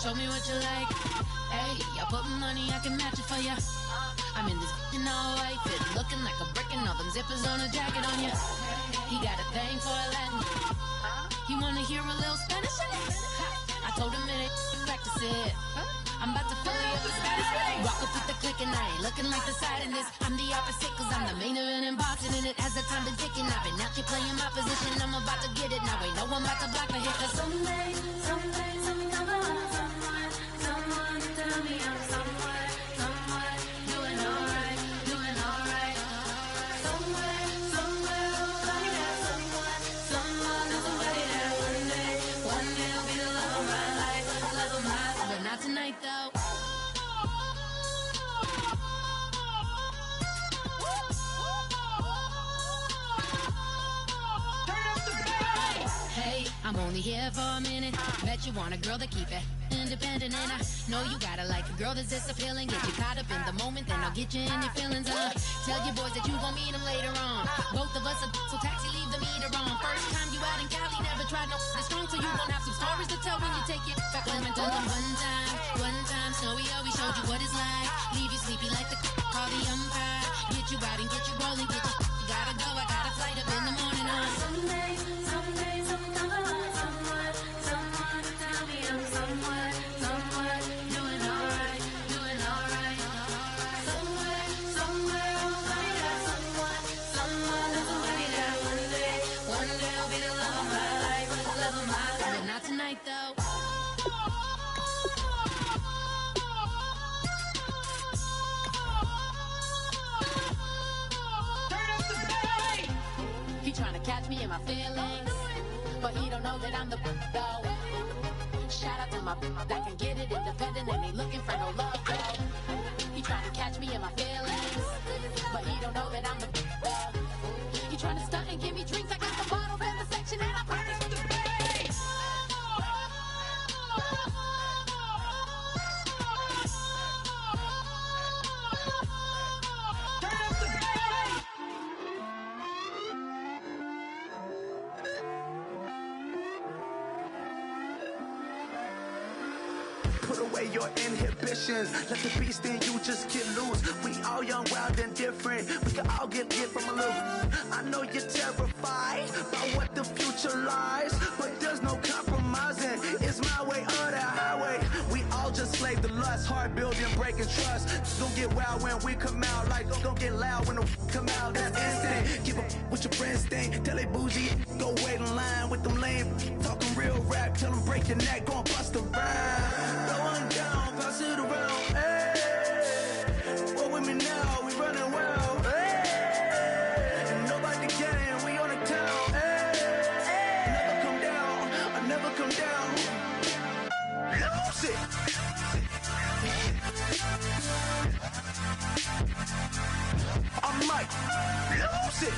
Show me what you like. Hey, I put money, I can match it for ya. I'm in this all white fit, looking like a brick and all them zippers on a jacket on ya. He got a thing for a Latin. He wanna hear a little Spanish in it. I told him it ain't practice it. I'm about to fill you up with Spanish. Walk up with the click and I ain't looking like the side in this. I'm the opposite cause I'm the main event and boxing in it. As the time been ticking, I've been out here playing my position. I'm about to get it now. Ain't no one about to block the hit. Cause someday, something come along. Someone tell me I'm somewhere, doing alright. Somewhere, somebody there, someone, there's somebody there. One day will be the love of my life, but not tonight though. Hey, I'm only here for a minute. Bet you want a girl to keep it independent, and I know you gotta like a girl that's this appealing. Get you caught up in the moment, then I'll get you in your feelings. Tell your boys that you gon' meet them later on. Both of us are so taxi, leave the meter on. First time you out in Cali, never tried no strong, so you gon' have some stories to tell when you take it back. Let me tell them one time, Snowy always showed you what it's like. Leave you sleepy like the call the umpire. Get you out and get you rolling, get you gotta go. I got a flight up in the morning on someday, something come along. Someone tell me I'm somewhere, doing alright. Somewhere, somebody there, someone, there's somebody there. One day will be the love of my life, but not tonight though. He tryna catch me in my feelings, but he don't know that I'm the though. Shout out to my that can get it independent and ain't looking for no love though. He tryna catch me in my feelings, but he don't know that I'm the though. He tryna stunt and give me drinks. I got the bottles in the section and I promise to the base. Put away your inhibitions, let the beast in you just get loose. We all young, wild, and different. We can all get from a little. I know you're terrified about what the future lies, but there's no compromising. It's my way or the highway. We all just slave the lust, hard building, breaking trust. Don't get wild when we come out, like don't get loud when the come out. That's instant. Give up what your friends think. Tell they bougie, go wait in line with them lame. Talking real rap, tell them break your neck, go and bust a rhyme. Going down, pass it around, hey. What with me now, we running wild, hey. And nobody can, we on the town, hey. Never come down, I never come down. Lose it. I'm like, lose it.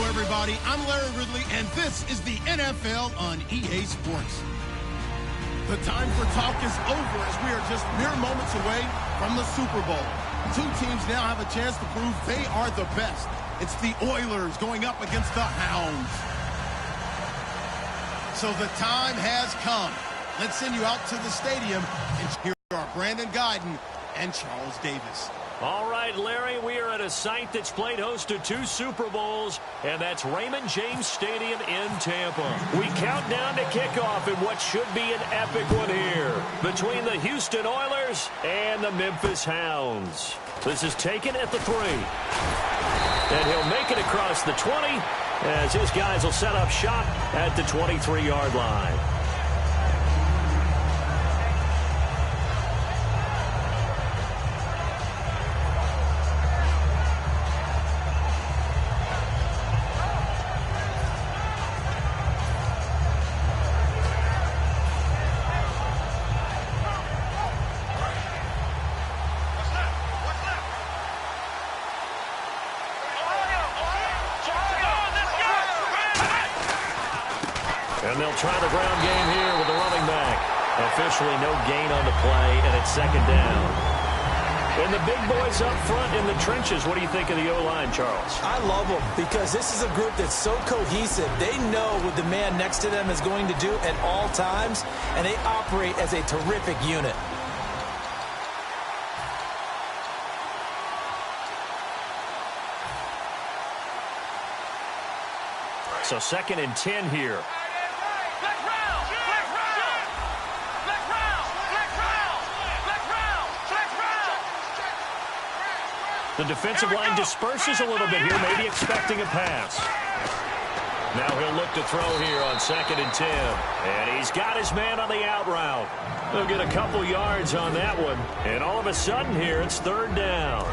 Everybody, I'm Larry Ridley, and this is the NFL on EA Sports. The time for talk is over as we are just mere moments away from the Super Bowl. Two teams now have a chance to prove they are the best. It's the Oilers going up against the Hounds. So the time has come. Let's send you out to the stadium and here are Brandon Guyton and Charles Davis. All right, Larry, we are at a site that's played host to 2 Super Bowls, and that's Raymond James Stadium in Tampa. We count down to kickoff in what should be an epic one here between the Houston Oilers and the Memphis Hounds. This is taken at the 3. And he'll make it across the 20 as his guys will set up shop at the 23-yard line. And they'll try the ground game here with the running back. Officially no gain on the play, and it's second down. And the big boys up front in the trenches, what do you think of the O-line, Charles? I love them because this is a group that's so cohesive. They know what the man next to them is going to do at all times, and they operate as a terrific unit. So 2nd and 10 here. The defensive line disperses a little bit here, maybe expecting a pass. Now he'll look to throw here on 2nd and 10. And he's got his man on the out route. He'll get a couple yards on that one. And all of a sudden here, it's 3rd down.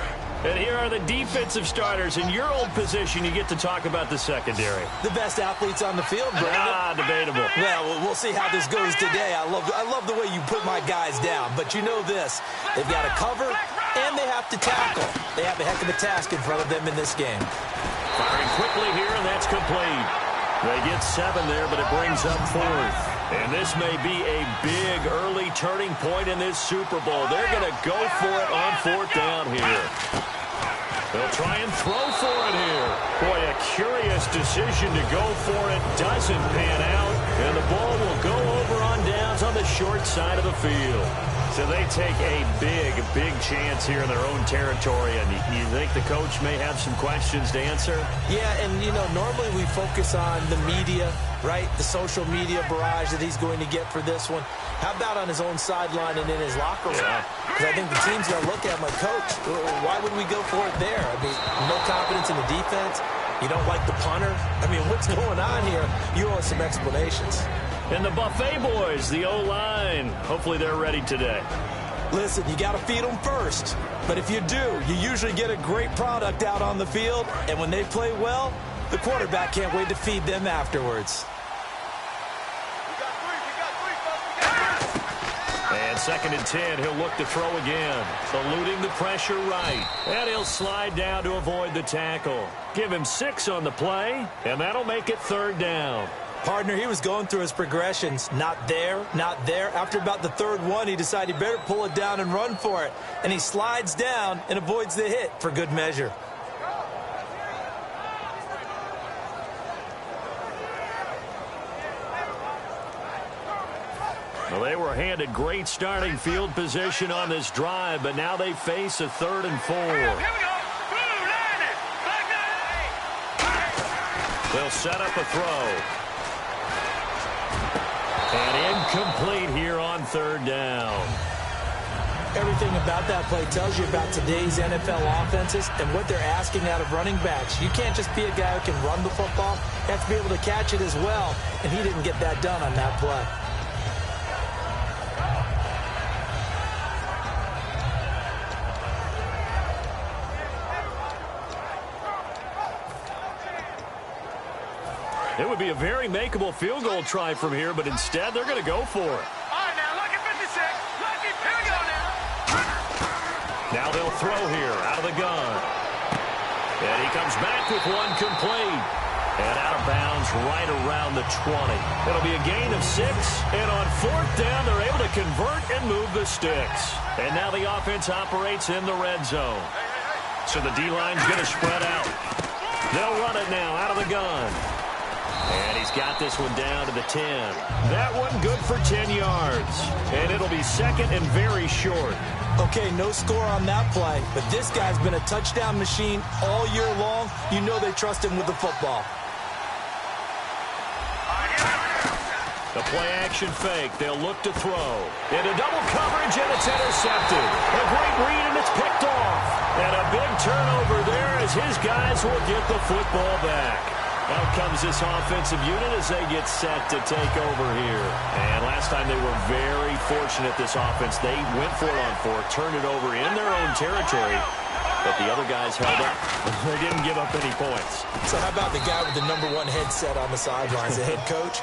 And here are the defensive starters. In your old position, you get to talk about the secondary. The best athletes on the field, Brandon. Debatable. Well, we'll see how this goes today. I love the way you put my guys down. But you know this. They've got to cover, and they have to tackle. They have a heck of a task in front of them in this game. Firing quickly here, and that's complete. They get 7 there, but it brings up 4th. And this may be a big early turning point in this Super Bowl. They're going to go for it on 4th down here. They'll try and throw for it here. Boy, a curious decision to go for it. Doesn't pan out. And the ball will go over on downs on the short side of the field. So they take a big chance here in their own territory. And you think the coach may have some questions to answer? Yeah, and, you know, normally we focus on the media, right? The social media barrage that he's going to get for this one. How about on his own sideline and in his locker room? Because I think the team's going to look at him like, Coach, why would we go for it there? I mean, no confidence in the defense. You don't like the punter. I mean, what's going on here? You owe us some explanations. And the Buffet boys, the O-line, hopefully they're ready today. Listen, you got to feed them first. But if you do, you usually get a great product out on the field. And when they play well, the quarterback can't wait to feed them afterwards. And 2nd and 10, he'll look to throw again. Eluding the pressure right. And he'll slide down to avoid the tackle. Give him 6 on the play, and that'll make it 3rd down. Partner, he was going through his progressions. Not there, not there. After about the 3rd one, he decided he better pull it down and run for it. And he slides down and avoids the hit for good measure. Well, they were handed great starting field position on this drive, but now they face a 3rd and 4. They'll set up a throw. And incomplete here on 3rd down. Everything about that play tells you about today's NFL offenses and what they're asking out of running backs. You can't just be a guy who can run the football. You have to be able to catch it as well, and he didn't get that done on that play. It would be a very makeable field goal try from here, but instead they're going to go for it. All right, now look at 56. Here we go now. Now they'll throw here out of the gun. And he comes back with one complete. And out of bounds right around the 20. It'll be a gain of 6. And on 4th down, they're able to convert and move the sticks. And now the offense operates in the red zone. So the D-line's going to spread out. They'll run it now out of the gun. And he's got this one down to the 10. That one good for 10 yards. And it'll be 2nd and very short. Okay, no score on that play, but this guy's been a touchdown machine all year long. You know they trust him with the football. The play-action fake. They'll look to throw. Into double coverage, and it's intercepted. A great read, and it's picked off. And a big turnover there as his guys will get the football back. Out comes this offensive unit as they get set to take over here. And last time they were very fortunate, this offense. They went for it on 4, turned it over in their own territory, but the other guys held up. They didn't give up any points. So how about the guy with the #1 headset on the sidelines, the head coach?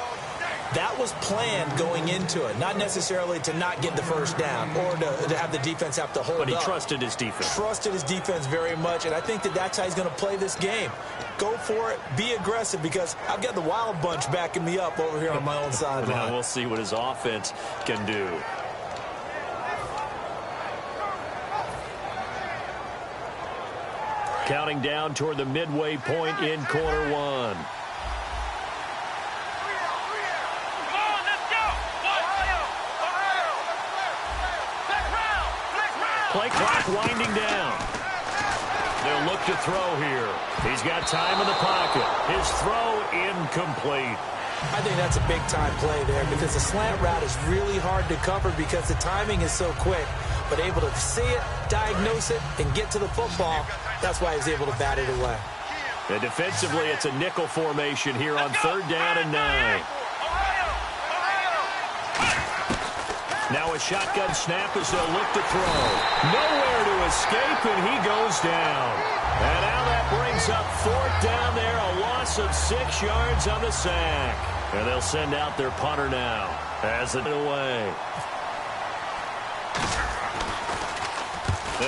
That was planned going into it, not necessarily to not get the first down or to have the defense have to hold up. But he trusted his defense. Trusted his defense very much, and I think that that's how he's going to play this game. Go for it, be aggressive, because I've got the wild bunch backing me up over here on my own sideline. Now we'll see what his offense can do. Counting down toward the midway point in quarter 1. Play clock winding down. They'll look to throw here. He's got time in the pocket. His throw incomplete. I think that's a big-time play there because the slant route is really hard to cover because the timing is so quick. But able to see it, diagnose it, and get to the football, that's why he's able to bat it away. And defensively, it's a nickel formation here on 3rd down and 9. Now a shotgun snap as they'll look to throw. Nowhere to escape, and he goes down. And now that brings up 4th down there, a loss of 6 yards on the sack. And they'll send out their punter now as it away.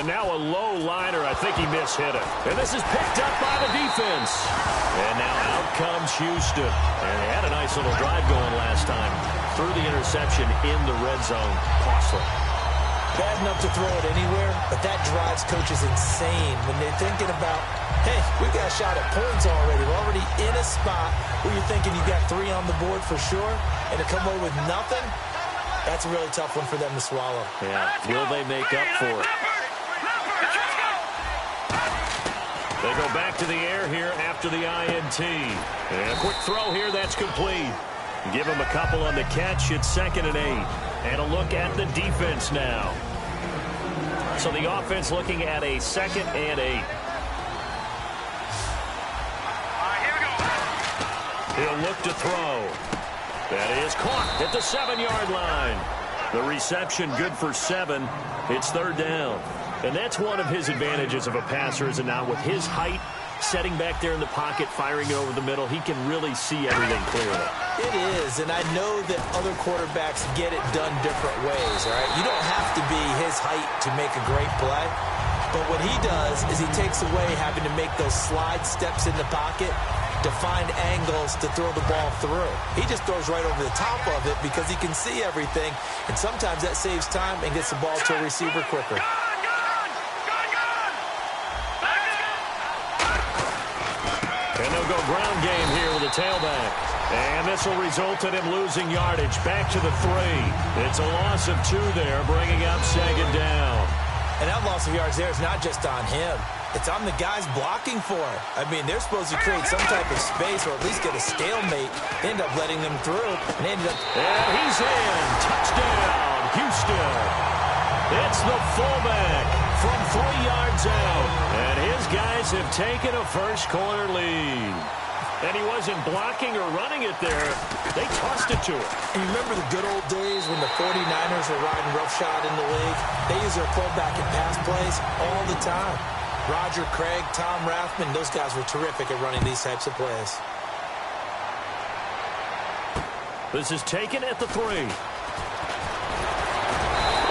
And now a low liner. I think he mishit it. And this is picked up by the defense. And now out comes Houston. And they had a nice little drive going last time. Through the interception in the red zone. Costly. Bad enough to throw it anywhere, but that drives coaches insane when they're thinking about, hey, we've got a shot at points already. We're already in a spot where you're thinking you got 3 on the board for sure, and to come away with nothing, that's a really tough one for them to swallow. Yeah, will they make up for it? They go back to the air here after the INT. And a quick throw here, that's complete. Give him a couple on the catch. It's 2nd and 8. And a look at the defense now. So the offense looking at a 2nd and 8. He'll look to throw. That is caught at the 7-yard line. The reception good for 7. It's 3rd down. And that's one of his advantages of a passer, is it not? With his height, setting back there in the pocket, firing it over the middle, he can really see everything clearly. It is, and I know that other quarterbacks get it done different ways, all right? You don't have to be his height to make a great play, but what he does is he takes away having to make those slide steps in the pocket to find angles to throw the ball through. He just throws right over the top of it because he can see everything, and sometimes that saves time and gets the ball to a receiver quicker. And they'll go ground game here with a tailback. And this will result in him losing yardage. Back to the 3. It's a loss of 2 there, bringing up 2nd down. And that loss of yards there is not just on him. It's on the guys blocking for him. I mean, they're supposed to create some type of space or at least get a stalemate. They end up letting them through. And they ended up... And he's in. Touchdown, Houston. It's the fullback from 3 yards out. And his guys have taken a first-quarter lead. And he wasn't blocking or running it there. They tossed it to him. And you remember the good old days when the 49ers were riding roughshod in the league? They use their fullback in pass plays all the time. Roger Craig, Tom Rathman, those guys were terrific at running these types of plays. This is taken at the 3.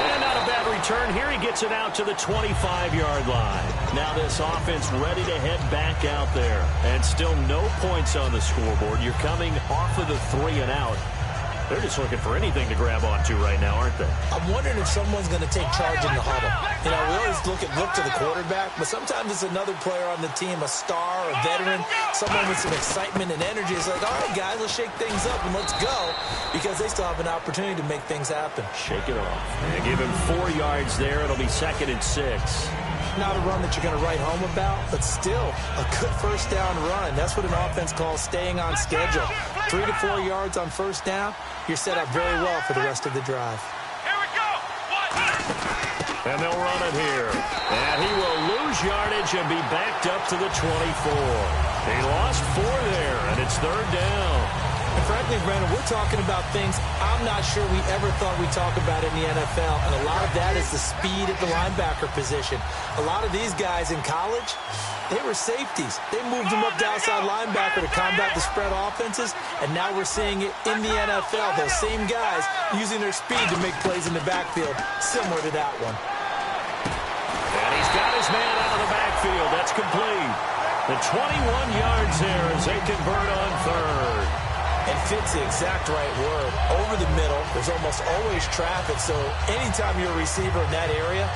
And not a bad return here. He gets it out to the 25-yard line. Now this offense ready to head back out there. And still no points on the scoreboard. You're coming off of the 3 and out. They're just looking for anything to grab onto right now, aren't they? I'm wondering if someone's going to take charge in the huddle. You know, we always look to the quarterback, but sometimes it's another player on the team, a star, a veteran, someone with some excitement and energy. It's like, all right, guys, let's shake things up and let's go, because they still have an opportunity to make things happen. Shake it off. And give him 4 yards there. It'll be 2nd and 6. Not a run that you're going to write home about, but still a good first down run. That's what an offense calls staying on schedule. 3 to 4 yards on first down, you're set up very well for the rest of the drive. Here we go. And they'll run it here. And he will lose yardage and be backed up to the 24. He lost 4 there, and it's 3rd down. And frankly, Brandon, we're talking about things I'm not sure we ever thought we'd talk about in the NFL, and a lot of that is the speed at the linebacker position. A lot of these guys in college, they were safeties. They moved them up to outside linebacker to combat the spread offenses, and now we're seeing it in the NFL. Those same guys using their speed to make plays in the backfield, similar to that one. And he's got his man out of the backfield. That's complete. The 21 yards there as they convert on 3rd. And fit's the exact right word. Over the middle, there's almost always traffic, so anytime you're a receiver in that area,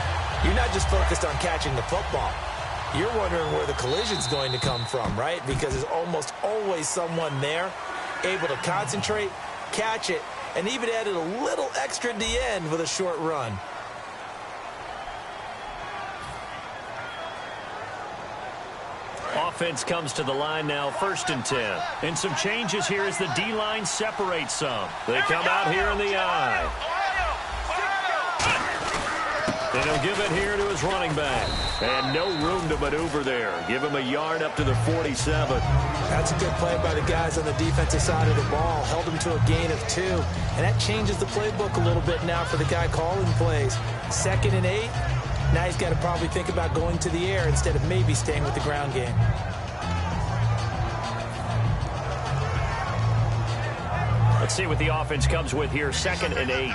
you're not just focused on catching the football. You're wondering where the collision's going to come from, right? Because there's almost always someone there able to concentrate, catch it, and even added a little extra at the end with a short run. Offense comes to the line now, 1st and 10. And some changes here as the D-line separates some. They come out here in the eye. And he'll give it here to his running back. And no room to maneuver there. Give him a yard up to the 47. That's a good play by the guys on the defensive side of the ball. Held him to a gain of 2. And that changes the playbook a little bit now for the guy calling plays. 2nd and 8. Now he's got to probably think about going to the air instead of maybe staying with the ground game. Let's see what the offense comes with here. 2nd and 8.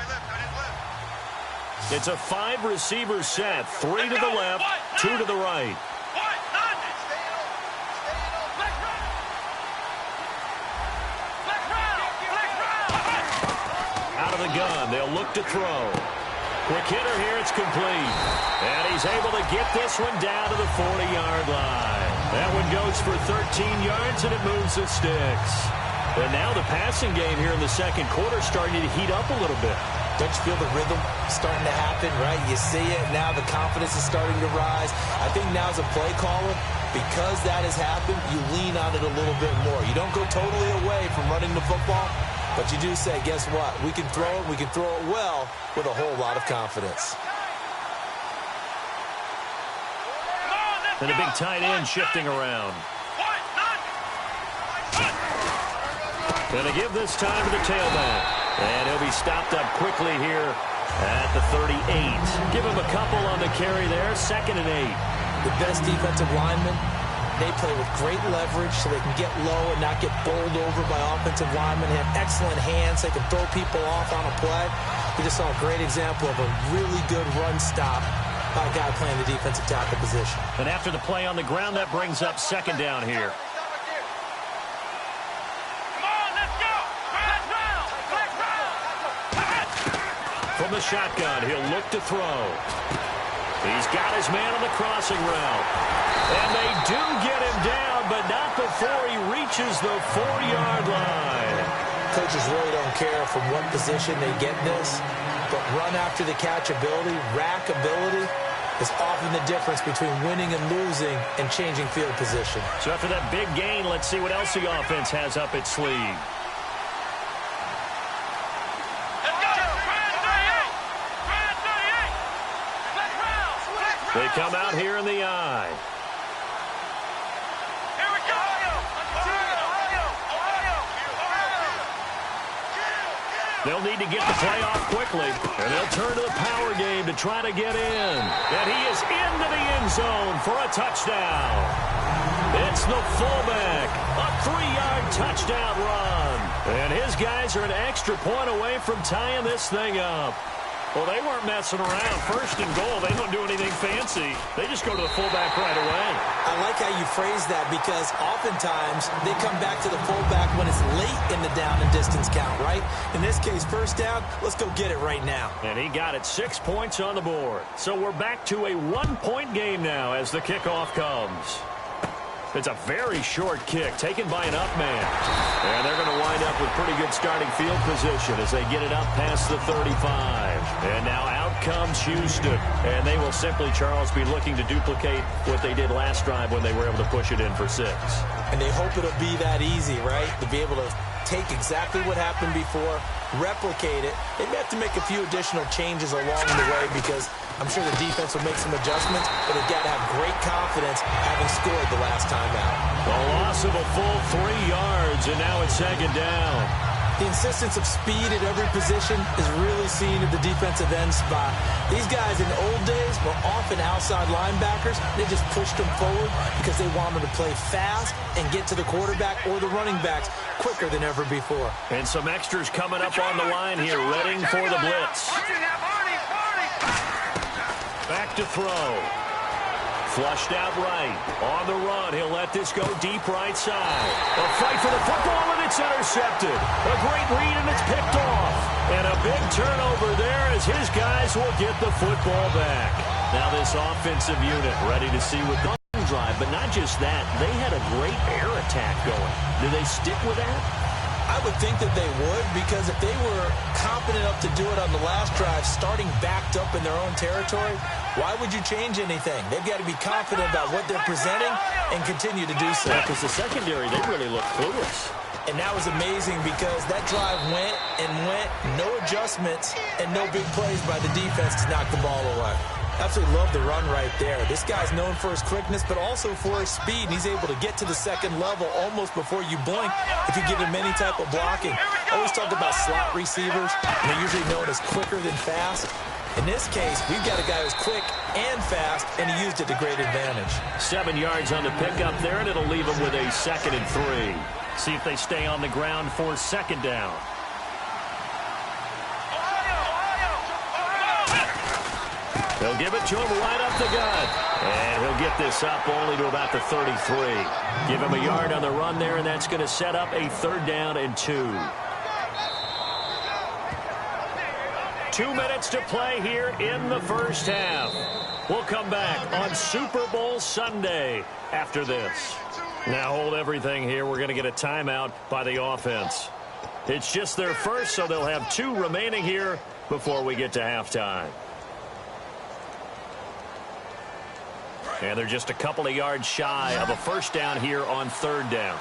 It's a 5-receiver set. 3 to the left, 2 to the right. Out of the gun. They'll look to throw. Quick hitter here, it's complete. And he's able to get this one down to the 40-yard line. That one goes for 13 yards, and it moves the sticks. And now the passing game here in the 2nd quarter starting to heat up a little bit. Don't you feel the rhythm starting to happen, right? You see it, now the confidence is starting to rise. I think now as a play caller, because that has happened, you lean on it a little bit more. You don't go totally away from running the football, but you do say, guess what? We can throw it well with a whole lot of confidence. And a big tight end shifting around. Gonna give this time to the tailback. And he'll be stopped up quickly here at the 38. Give him a couple on the carry there. 2nd and 8. The best defensive linemen, they play with great leverage so they can get low and not get bowled over by offensive linemen. They have excellent hands. They can throw people off on a play. We just saw a great example of a really good run stop by a guy playing the defensive tackle position. And after the play on the ground, that brings up 2nd down here. From the shotgun, he'll look to throw. He's got his man on the crossing route. And they do get him down, but not before he reaches the 4-yard line. Coaches really don't care from what position they get this, but run after the catch ability, rack ability, is often the difference between winning and losing and changing field position. So after that big gain, let's see what else the offense has up its sleeve. They come out here in the eye. Here we go. They'll need to get the play off quickly, and they'll turn to the power game to try to get in. And he is into the end zone for a touchdown. It's the fullback, a 3-yard touchdown run. And his guys are an extra point away from tying this thing up. Well, they weren't messing around. 1st and goal, they don't do anything fancy. They just go to the fullback right away. I like how you phrase that because oftentimes they come back to the fullback when it's late in the down and distance count, right? In this case, 1st down, let's go get it right now. And he got it, 6 points on the board. So we're back to a 1-point game now as the kickoff comes. It's a very short kick taken by an up man. And they're going to wind up with pretty good starting field position as they get it up past the 35. And now out comes Houston. And they will simply, Charles, be looking to duplicate what they did last drive when they were able to push it in for 6. And they hope it'll be that easy, right? To be able to take exactly what happened before, replicate it. They may have to make a few additional changes along the way because I'm sure the defense will make some adjustments, but they've got to have great confidence having scored the last time out. A loss of a full 3 yards, and now it's 2nd down. The insistence of speed at every position is really seen at the defensive end spot. These guys in the old days were often outside linebackers. They just pushed them forward because they wanted to play fast and get to the quarterback or the running backs quicker than ever before. And some extras coming up on the line here, readying for the blitz. Back to throw. Flushed out right. On the run, he'll let this go deep right side. A fight for the football, and it's intercepted. A great read, and it's picked off. And a big turnover there as his guys will get the football back. Now this offensive unit ready to see what the drive, but not just that. They had a great air attack going. Do they stick with that? I would think that they would, because if they were confident enough to do it on the last drive, starting backed up in their own territory, why would you change anything? They've got to be confident about what they're presenting and continue to do so. Because the secondary, they really look clueless. And that was amazing because that drive went and went, no adjustments, and no big plays by the defense to knock the ball away. Absolutely love the run right there. This guy's known for his quickness, but also for his speed. And he's able to get to the second level almost before you blink if you give him any type of blocking. I always talk about slot receivers, and they're usually known as quicker than fast. In this case, we've got a guy who's quick and fast, and he used it to great advantage. 7 yards on the pickup there, and it'll leave him with a 2nd and 3. See if they stay on the ground for 2nd down. They'll give it to him right up the gut. And he'll get this up only to about the 33. Give him a yard on the run there, and that's going to set up a 3rd down and 2. 2 minutes to play here in the first half. We'll come back on Super Bowl Sunday after this. Now hold everything here. We're going to get a timeout by the offense. It's just their first, so they'll have 2 remaining here before we get to halftime. And they're just a couple of yards shy of a 1st down here on 3rd down.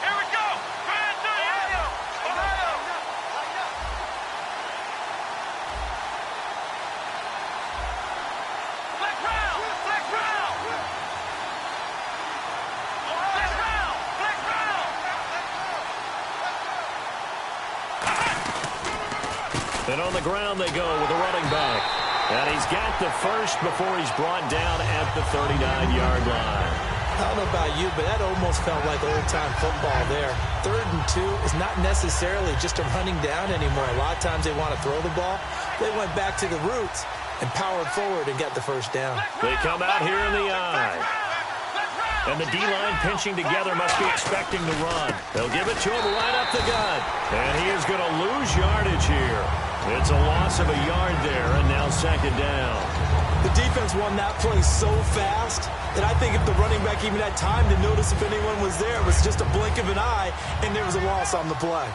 Here we go. And on the ground they go with a running back. And he's got the first before he's brought down at the 39-yard line. I don't know about you, but that almost felt like old-time football there. 3rd and 2 is not necessarily just a running down anymore. A lot of times they want to throw the ball. They went back to the roots and powered forward and got the 1st down. They come out here in the eye. And the D-line pinching together must be expecting the run. They'll give it to him right up the gut. And he is going to lose yardage here. It's a loss of a yard there, and now 2nd down. The defense won that play so fast that I think if the running back even had time to notice if anyone was there, it was just a blink of an eye, and there was a loss on the play.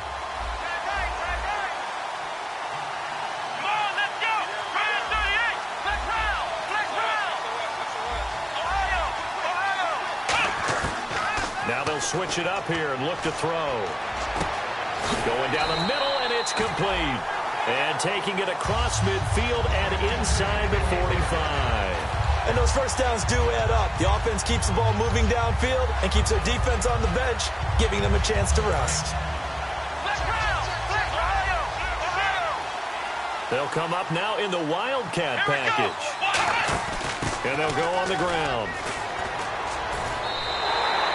Come on, let's go. 38. Flex round. Ohio. Now they'll switch it up here and look to throw. Going down the middle, and it's complete. And taking it across midfield and inside the 45. And those 1st downs do add up. The offense keeps the ball moving downfield and keeps their defense on the bench, giving them a chance to rest. They'll come up now in the Wildcat package. And they'll go on the ground.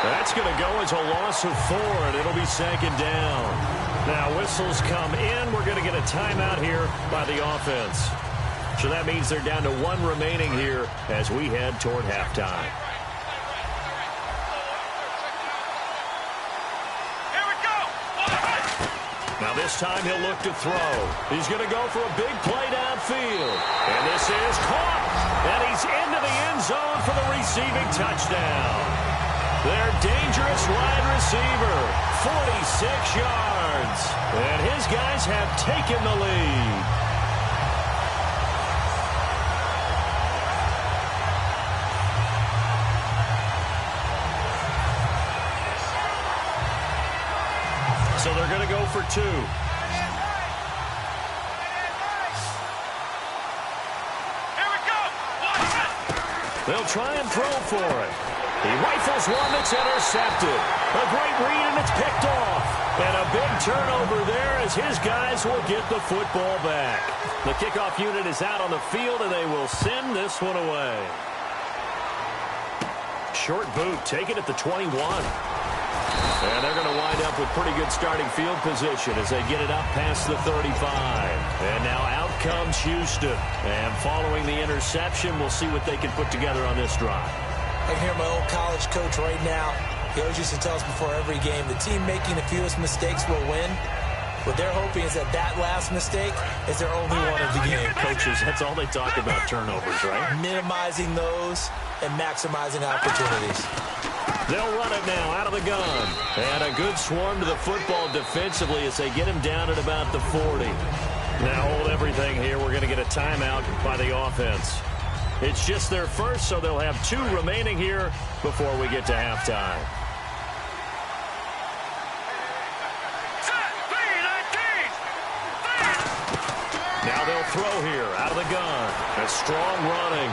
That's going to go as a loss of 4, and it'll be 2nd down. Now whistles come in. We're going to get a timeout here by the offense. So that means they're down to 1 remaining here as we head toward halftime. Here we go. Now this time he'll look to throw. He's going to go for a big play downfield. And this is caught. And he's into the end zone for the receiving touchdown. Their dangerous wide receiver, 46 yards. And his guys have taken the lead. So they're going to go for 2. They'll try and throw for it. He rifles one that's intercepted. A great read, and it's picked off. And a big turnover there as his guys will get the football back. The kickoff unit is out on the field, and they will send this one away. Short boot, taken at the 21. And they're going to wind up with pretty good starting field position as they get it up past the 35. And now out comes Houston. And following the interception, we'll see what they can put together on this drive. I can hear my old college coach right now. He always used to tell us before every game, the team making the fewest mistakes will win. What they're hoping is that last mistake is their only one of the game. Coaches, that's all they talk about, turnovers, right? Minimizing those and maximizing opportunities. They'll run it now out of the gun. And a good swarm to the football defensively as they get him down at about the 40. Now hold everything here. We're going to get a timeout by the offense. It's just their first, so they'll have 2 remaining here before we get to halftime. Now they'll throw here out of the gun. A strong running.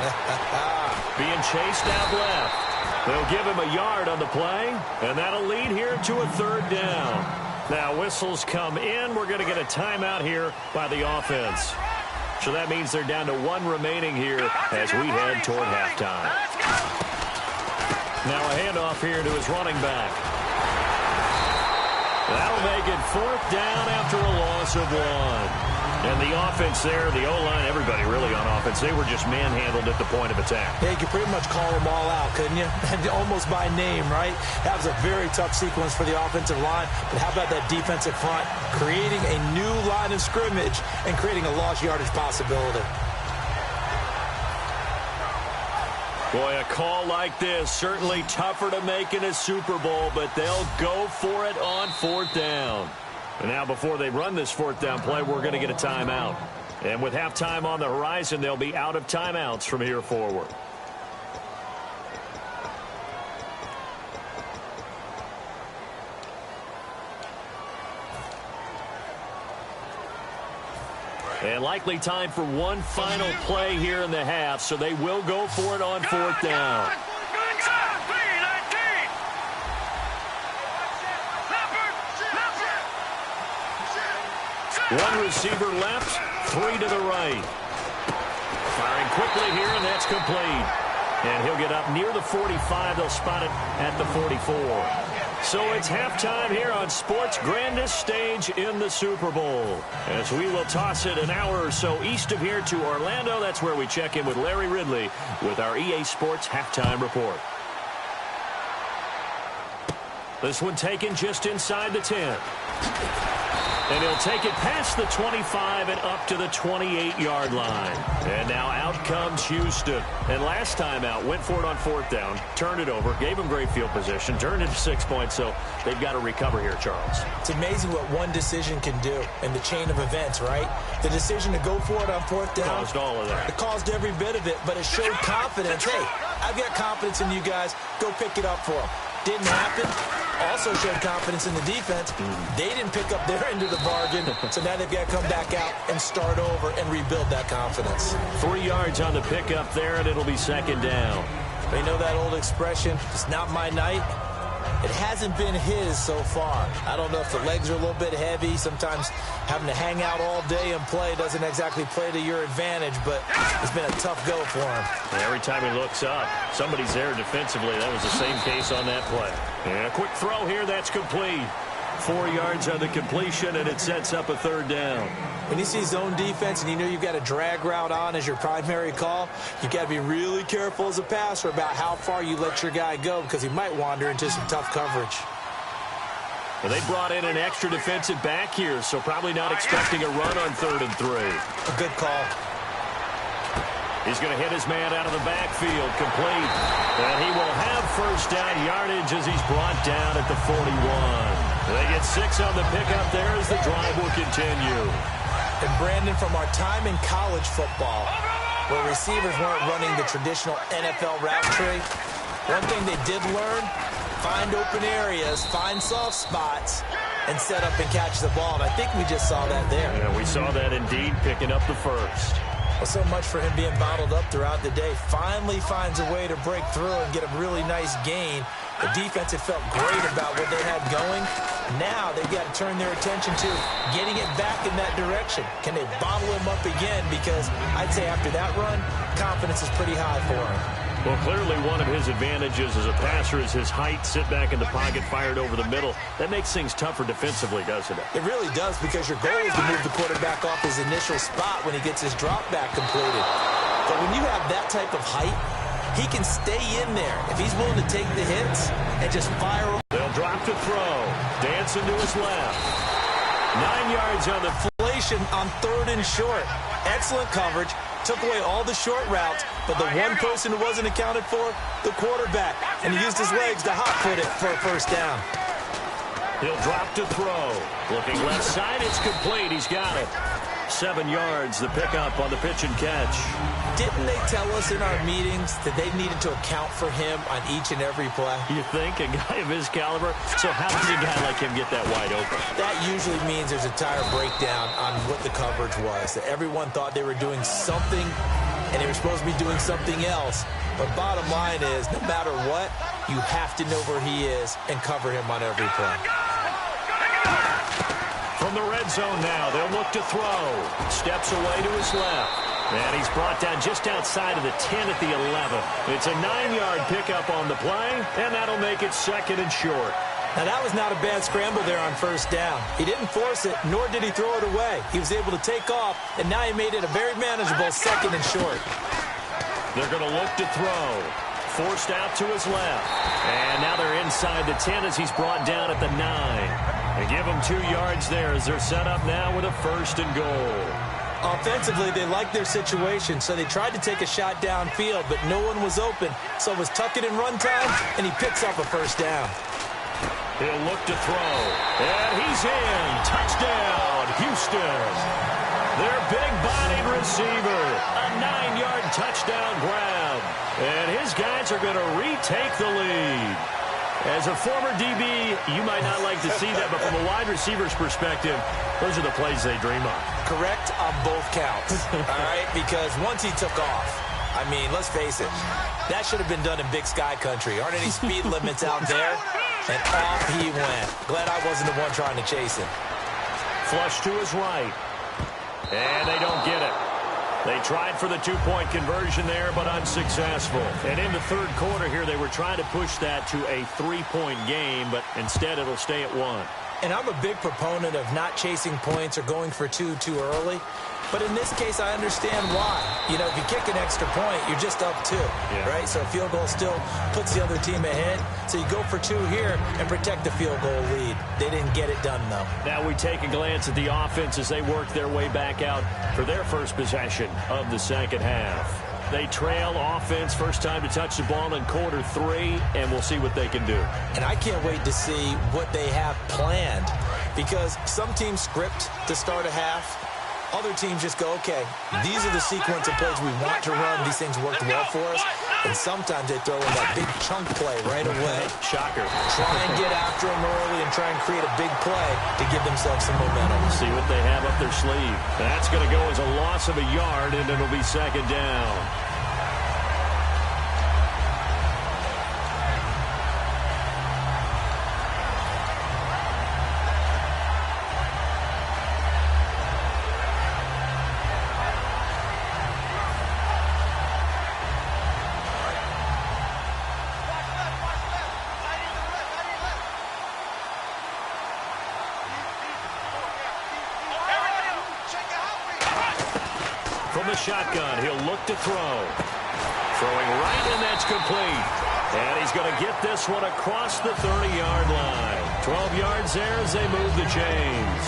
Being chased out left. They'll give him a yard on the play, and that'll lead here to a 3rd down. Now whistles come in. We're going to get a timeout here by the offense. So that means they're down to 1 remaining here as we head toward halftime. Now a handoff here to his running back. That'll make it 4th down after a loss of 1. And the offense there, the O-line, everybody really on offense, they were just manhandled at the point of attack. Yeah, you could pretty much call them all out, couldn't you? And almost by name, right? That was a very tough sequence for the offensive line. But how about that defensive front? Creating a new line of scrimmage and creating a lost yardage possibility. Boy, a call like this, certainly tougher to make in a Super Bowl, but they'll go for it on 4th down. And now before they run this 4th down play, we're going to get a timeout. And with halftime on the horizon, they'll be out of timeouts from here forward. And likely time for one final play here in the half, so they will go for it on 4th down. One receiver left, 3 to the right. Firing quickly here, and that's complete. And he'll get up near the 45. They'll spot it at the 44. So it's halftime here on sports' grandest stage in the Super Bowl. As we will toss it an hour or so east of here to Orlando. That's where we check in with Larry Ridley with our EA Sports Halftime Report. This one taken just inside the 10. And he'll take it past the 25 and up to the 28-yard line. And now out comes Houston. And last time out, went for it on 4th down, turned it over, gave him great field position, turned it to 6 points, so they've got to recover here, Charles. It's amazing what one decision can do in the chain of events, right? The decision to go for it on 4th down. Caused all of that. It caused every bit of it, but it showed confidence. Hey, I've got confidence in you guys. Go pick it up for them. Didn't happen. Also showed confidence in the defense. They didn't pick up their end of the bargain, so now they've got to come back out and start over and rebuild that confidence. 3 yards on the pickup there, and it'll be 2nd down. They know that old expression, it's not my night. It hasn't been his so far. I don't know if the legs are a little bit heavy. Sometimes having to hang out all day and play doesn't exactly play to your advantage, but it's been a tough go for him. And every time he looks up, somebody's there defensively. That was the same case on that play. And a quick throw here, that's complete. 4 yards on the completion, and it sets up a 3rd down. When you see zone defense and you know you've got a drag route on as your primary call, you've got to be really careful as a passer about how far you let your guy go because he might wander into some tough coverage. Well, they brought in an extra defensive back here, so probably not expecting a run on 3rd and 3. A good call. He's going to hit his man out of the backfield, complete. And he will have 1st down yardage as he's brought down at the 41. They get 6 on the pickup there as the drive will continue. And Brandon, from our time in college football, where receivers weren't running the traditional NFL route tree, one thing they did learn, find open areas, find soft spots, and set up and catch the ball. And I think we just saw that there. Yeah, we saw that indeed, picking up the first. Well, so much for him being bottled up throughout the day. Finally finds a way to break through and get a really nice gain. The defense had felt great about what they had going. Now they've got to turn their attention to getting it back in that direction. Can they bottle him up again? Because I'd say after that run, confidence is pretty high for him. Well, clearly one of his advantages as a passer is his height. Sit back in the pocket, fired over the middle. That makes things tougher defensively, doesn't it? It really does, because your goal is to move the quarterback off his initial spot when he gets his drop back completed. But when you have that type of height, he can stay in there if he's willing to take the hits and just fire. They'll drop to throw. Dancing to his left. 9 yards on the deflation on 3rd and short. Excellent coverage. Took away all the short routes, but the one person who wasn't accounted for, the quarterback. And he used his legs to hot foot it for a first down. He'll drop to throw. Looking left side, it's complete. He's got it. 7 yards, the pickup on the pitch and catch. Didn't they tell us in our meetings that they needed to account for him on each and every play? You think? A guy of his caliber? So how does a guy like him get that wide open? That usually means there's a tire breakdown on what the coverage was. That everyone thought they were doing something, and they were supposed to be doing something else. But bottom line is, no matter what, you have to know where he is and cover him on every play. From the red zone now, they'll look to throw. Steps away to his left. And he's brought down just outside of the 10 at the 11. It's a 9-yard pickup on the play, and that'll make it 2nd and short. Now, that was not a bad scramble there on first down. He didn't force it, nor did he throw it away. He was able to take off, and now he made it a very manageable 2nd and short. They're going to look to throw. Forced out to his left. And now they're inside the 10 as he's brought down at the 9. They give him 2 yards there as they're set up now with a 1st and goal. Offensively, they liked their situation, so they tried to take a shot downfield, but no one was open. So it was tuck it in run time, and he picks up a first down. He'll look to throw. And he's in. Touchdown, Houston. Their big-bodied receiver. A 9-yard touchdown grab. And his guys are going to retake the lead. As a former DB, you might not like to see that, but from a wide receiver's perspective, those are the plays they dream of. Correct on both counts, all right? Because once he took off, I mean, let's face it, that should have been done in Big Sky Country. Aren't any speed limits out there? And off he went. Glad I wasn't the one trying to chase him. Flush to his right. And they don't get it. They tried for the 2-point conversion there, but unsuccessful. And in the 3rd quarter here, they were trying to push that to a 3-point game, but instead it'll stay at 1. And I'm a big proponent of not chasing points or going for 2 too early. But in this case, I understand why. You know, if you kick an extra point, you're just up 2, right? So a field goal still puts the other team ahead. So you go for 2 here and protect the field goal lead. They didn't get it done, though. Now we take a glance at the offense as they work their way back out for their first possession of the 2nd half. They trail offense, first time to touch the ball in quarter 3, and we'll see what they can do. And I can't wait to see what they have planned, because some teams script to start a half. Other teams just go, okay, these are the sequence of plays we want to run. These things worked well for us. And sometimes they throw in that big chunk play right away. Shocker. Try and get after them early and try and create a big play to give themselves some momentum. See what they have up their sleeve. That's going to go as a loss of a yard, and it'll be 2nd down. From the shotgun, he'll look to throw. Throwing right, and that's complete. And he's going to get this one across the 30-yard line. 12 yards there as they move the chains.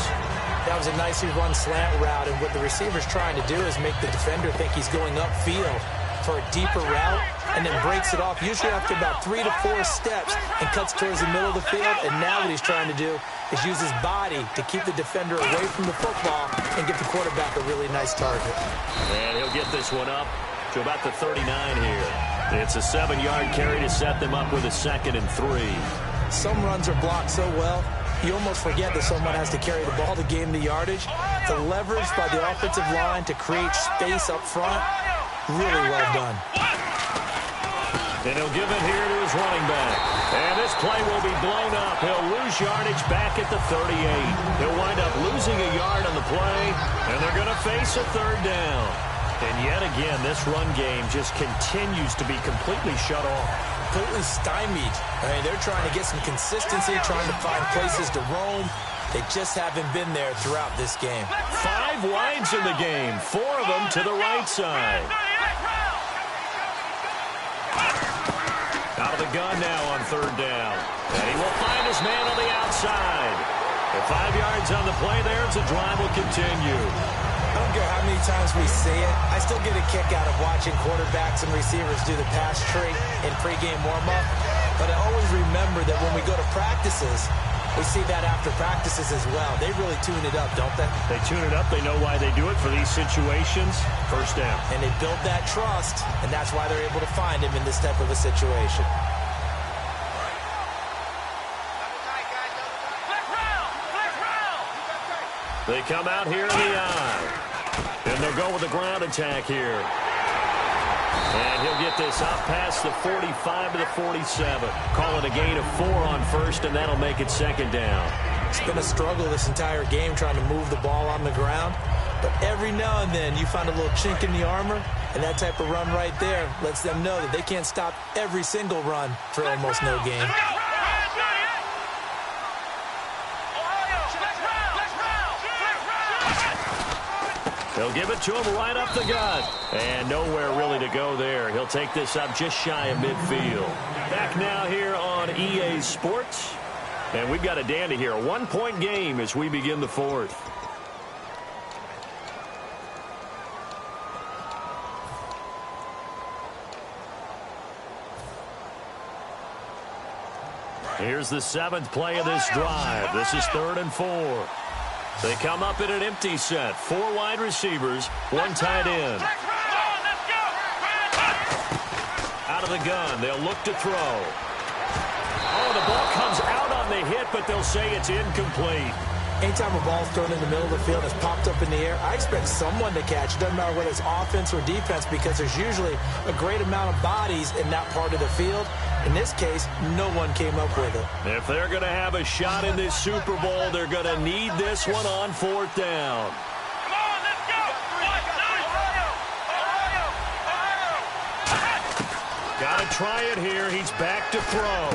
That was a nicely run slant route, and what the receiver's trying to do is make the defender think he's going upfield for a deeper route, and then breaks it off, usually after about 3 to 4 steps, and cuts towards the middle of the field. And now what he's trying to do is use his body to keep the defender away from the football and give the quarterback a really nice target. And he'll get this one up to about the 39 here. It's a 7-yard carry to set them up with a 2nd and 3. Some runs are blocked so well, you almost forget that someone has to carry the ball to gain the yardage. The leverage by the offensive line to create space up front, really well done. And he'll give it here to his running back. And this play will be blown up. He'll lose yardage back at the 38. He'll wind up losing a yard on the play, and they're going to face a third down. And yet again, this run game just continues to be completely shut off. Completely stymied. I mean, they're trying to get some consistency, trying to find places to roam. They just haven't been there throughout this game. 5 wides in the game, 4 of them to the right side. Out of the gun now on third down. And he will find his man on the outside. The 5 yards on the play there as the drive will continue. I don't care how many times we see it. I still get a kick out of watching quarterbacks and receivers do the pass tree in pregame warm-up. But I always remember that when we go to practices, we see that after practices as well. They really tune it up, don't they? They tune it up. They know why they do it for these situations. First down. And they build that trust, and that's why they're able to find him in this type of a situation. They come out here in the eye. And they'll go with the ground attack here. And he'll get this up past the 45 to the 47. Call it a gain of 4 on first, and that'll make it second down. It's been a struggle this entire game trying to move the ball on the ground. But every now and then you find a little chink in the armor, and that type of run right there lets them know that they can't stop every single run for almost no gain. They'll give it to him right up the gut. And nowhere really to go there. He'll take this up just shy of midfield. Back now here on EA Sports. And we've got a dandy here. A 1-point game as we begin the fourth. Here's the 7th play of this drive. This is 3rd and 4. They come up in an empty set. 4 wide receivers, 1 tight end. Out of the gun, they'll look to throw. Oh, the ball comes out on the hit, but they'll say it's incomplete. Anytime a ball's thrown in the middle of the field and it's popped up in the air, I expect someone to catch. It doesn't matter whether it's offense or defense, because there's usually a great amount of bodies in that part of the field. In this case, no one came up with it. If they're going to have a shot in this Super Bowl, they're going to need this one on 4th down. Come on, let's go! Got to try it here. He's back to throw.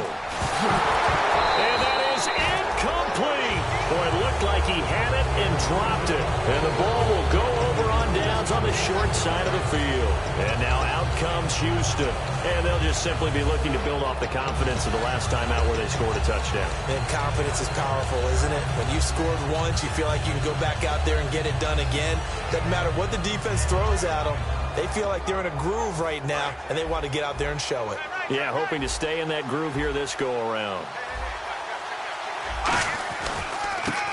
And that is incomplete. Boy, it looked like he had it and dropped it. And the ball will go over on downs on the short side of the field. And now out comes Houston. And they'll just simply be looking to build off the confidence of the last time out where they scored a touchdown. And confidence is powerful, isn't it? When you scored once, you feel like you can go back out there and get it done again. Doesn't matter what the defense throws at them. They feel like they're in a groove right now, and they want to get out there and show it. Yeah, hoping to stay in that groove here this go-around.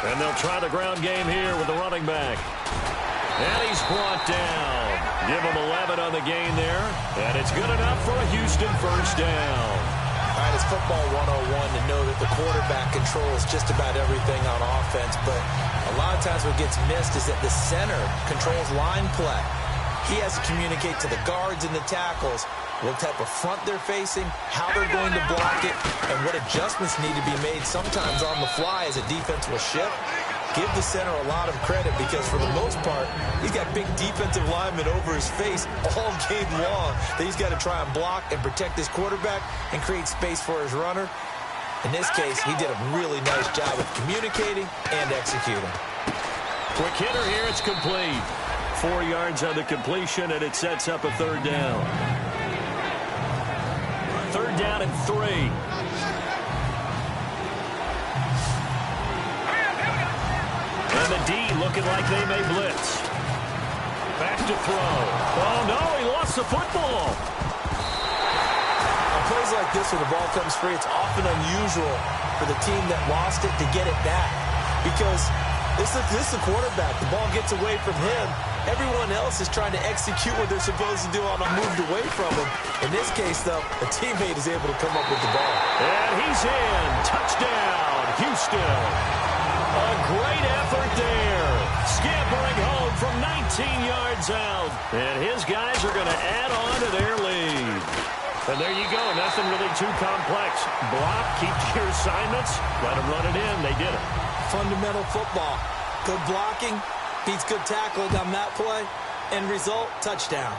And they'll try the ground game here with the running back. And he's brought down. Give him 11 on the gain there. And it's good enough for a Houston first down. All right, it's football 101 to know that the quarterback controls just about everything on offense. But a lot of times what gets missed is that the center controls line play. He has to communicate to the guards and the tackles what type of front they're facing, how they're going to block it, and what adjustments need to be made sometimes on the fly as a defense will shift. Give the center a lot of credit because for the most part, he's got big defensive linemen over his face all game long that he's got to try and block and protect his quarterback and create space for his runner. In this case, he did a really nice job of communicating and executing. Quick hitter here, it's complete. 4 yards on the completion, and it sets up a third down. 3rd down and 3. And the D looking like they may blitz. Back to throw. Oh, no, he lost the football. On plays like this where the ball comes free, it's often unusual for the team that lost it to get it back. Because this is the quarterback. The ball gets away from him. Everyone else is trying to execute what they're supposed to do on a moved away from him. In this case, though, a teammate is able to come up with the ball. And he's in. Touchdown, Houston. A great effort there. Scampering home from 19 yards out. And his guys are going to add on to their lead. And there you go. Nothing really too complex. Block, keep to your assignments, let them run it in. They did it. Fundamental football. Good blocking beats good tackling on that play. End result, touchdown.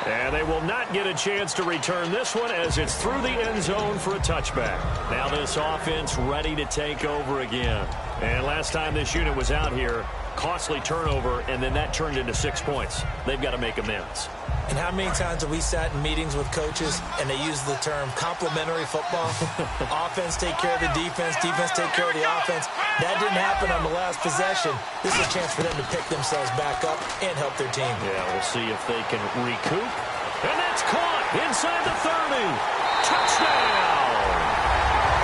And they will not get a chance to return this one as it's through the end zone for a touchback. Now this offense ready to take over again. And last time this unit was out here, costly turnover, and then that turned into 6 points. They've got to make amends. And how many times have we sat in meetings with coaches and they use the term complementary football? Offense take care of the defense, defense take care of the offense. That didn't happen on the last possession. This is a chance for them to pick themselves back up and help their team. Yeah, we'll see if they can recoup. And that's caught inside the 30. Touchdown!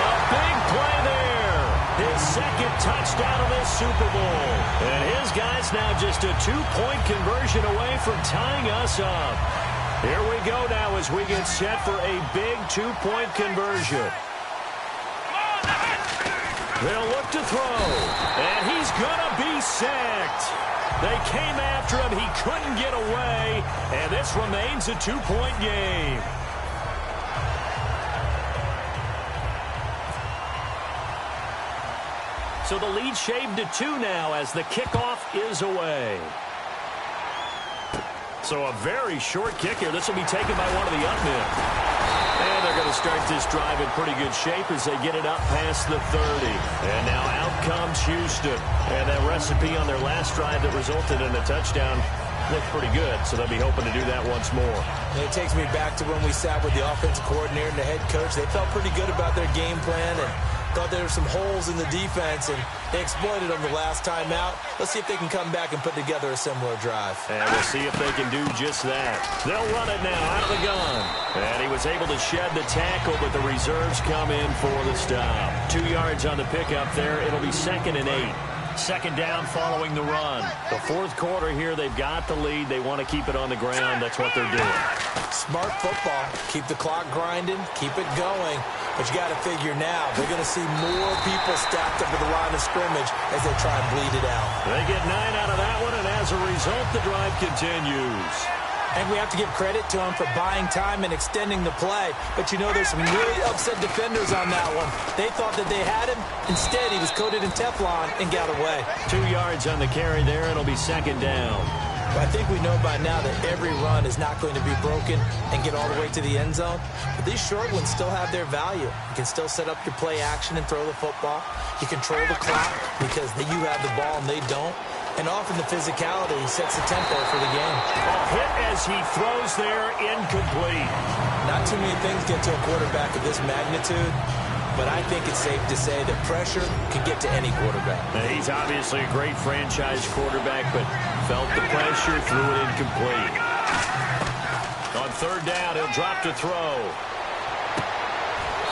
A big play there. His second touchdown of this Super Bowl. And his guys now just a 2-point conversion away from tying us up. Here we go now as we get set for a big 2-point conversion. They'll look to throw. And he's going to be sacked. They came after him. He couldn't get away. And this remains a 2-point game. So the lead shaved to 2 now as the kickoff is away. So a very short kick here. This will be taken by one of the up men. And they're going to start this drive in pretty good shape as they get it up past the 30. And now out comes Houston. And that recipe on their last drive that resulted in a touchdown looked pretty good, so they'll be hoping to do that once more. And it takes me back to when we sat with the offensive coordinator and the head coach. They felt pretty good about their game plan and thought there were some holes in the defense, and they exploited them the last time out. Let's see if they can come back and put together a similar drive. And we'll see if they can do just that. They'll run it now out of the gun. And he was able to shed the tackle, but the reserves come in for the stop. 2 yards on the pickup there. It'll be 2nd and 8. Second down following the run. The fourth quarter here, they've got the lead. They want to keep it on the ground. That's what they're doing. Smart football. Keep the clock grinding. Keep it going. But you got to figure now, they're going to see more people stacked up at the line of scrimmage as they try and bleed it out. They get 9 out of that one, and as a result, the drive continues. And we have to give credit to him for buying time and extending the play. But, you know, there's some really upset defenders on that one. They thought that they had him. Instead, he was coated in Teflon and got away. 2 yards on the carry there. It'll be 2nd down. I think we know by now that every run is not going to be broken and get all the way to the end zone. But these short ones still have their value. You can still set up your play action and throw the football. You control the clock because you have the ball and they don't. And often the physicality sets the tempo for the game. A hit as he throws there, incomplete. Not too many things get to a quarterback of this magnitude, but I think it's safe to say that pressure can get to any quarterback. Now, he's obviously a great franchise quarterback, but felt the pressure, threw it incomplete. On 3rd down, he'll drop to throw.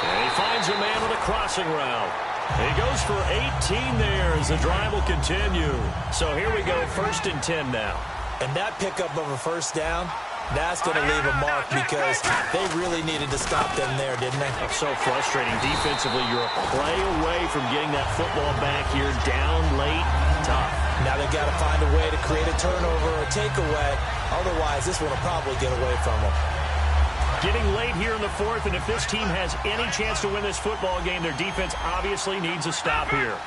And he finds a man with a crossing route. He goes for 18 there as the drive will continue. So here we go, 1st and 10 now. And that pickup of a 1st down, that's going to leave a mark because they really needed to stop them there, didn't they? That's so frustrating. Defensively, you're a play away from getting that football back here, down late, tough. Now they've got to find a way to create a turnover or a takeaway. Otherwise, this one will probably get away from them. Getting late here in the 4th, and if this team has any chance to win this football game, their defense obviously needs a stop here.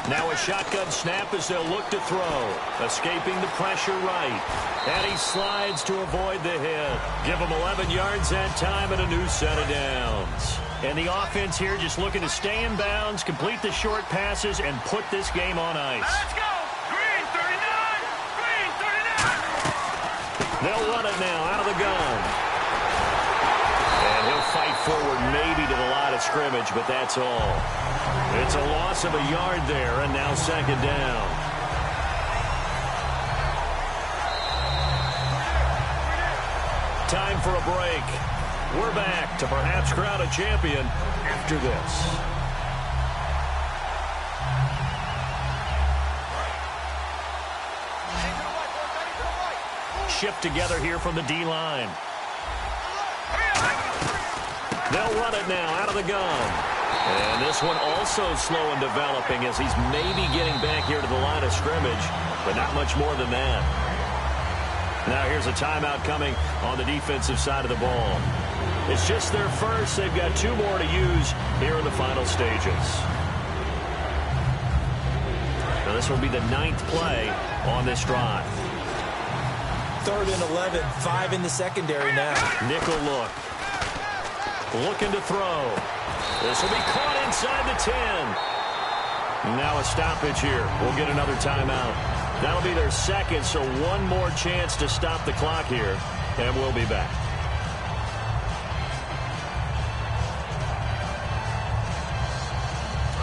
Now a shotgun snap as they'll look to throw. Escaping the pressure right. And he slides to avoid the hit. Give him 11 yards that time and a new set of downs. And the offense here just looking to stay in bounds, complete the short passes, and put this game on ice. Let's go! Green 39! Green 39! They'll run it now out of the gun. And he'll fight forward maybe to the line of scrimmage, but that's all. It's a loss of a yard there, and now 2nd down. Time for a break. We're back to perhaps crown a champion after this. Shift together here from the D-line. They'll run it now out of the gun. And this one also slow in developing as he's maybe getting back here to the line of scrimmage, but not much more than that. Now here's a timeout coming on the defensive side of the ball. It's just their first. They've got 2 more to use here in the final stages. Now this will be the 9th play on this drive. 3rd and 11, 5 in the secondary now. Nickel look. Looking to throw. This will be caught inside the 10. Now a stoppage here. We'll get another timeout. That'll be their second, so one more chance to stop the clock here, and we'll be back.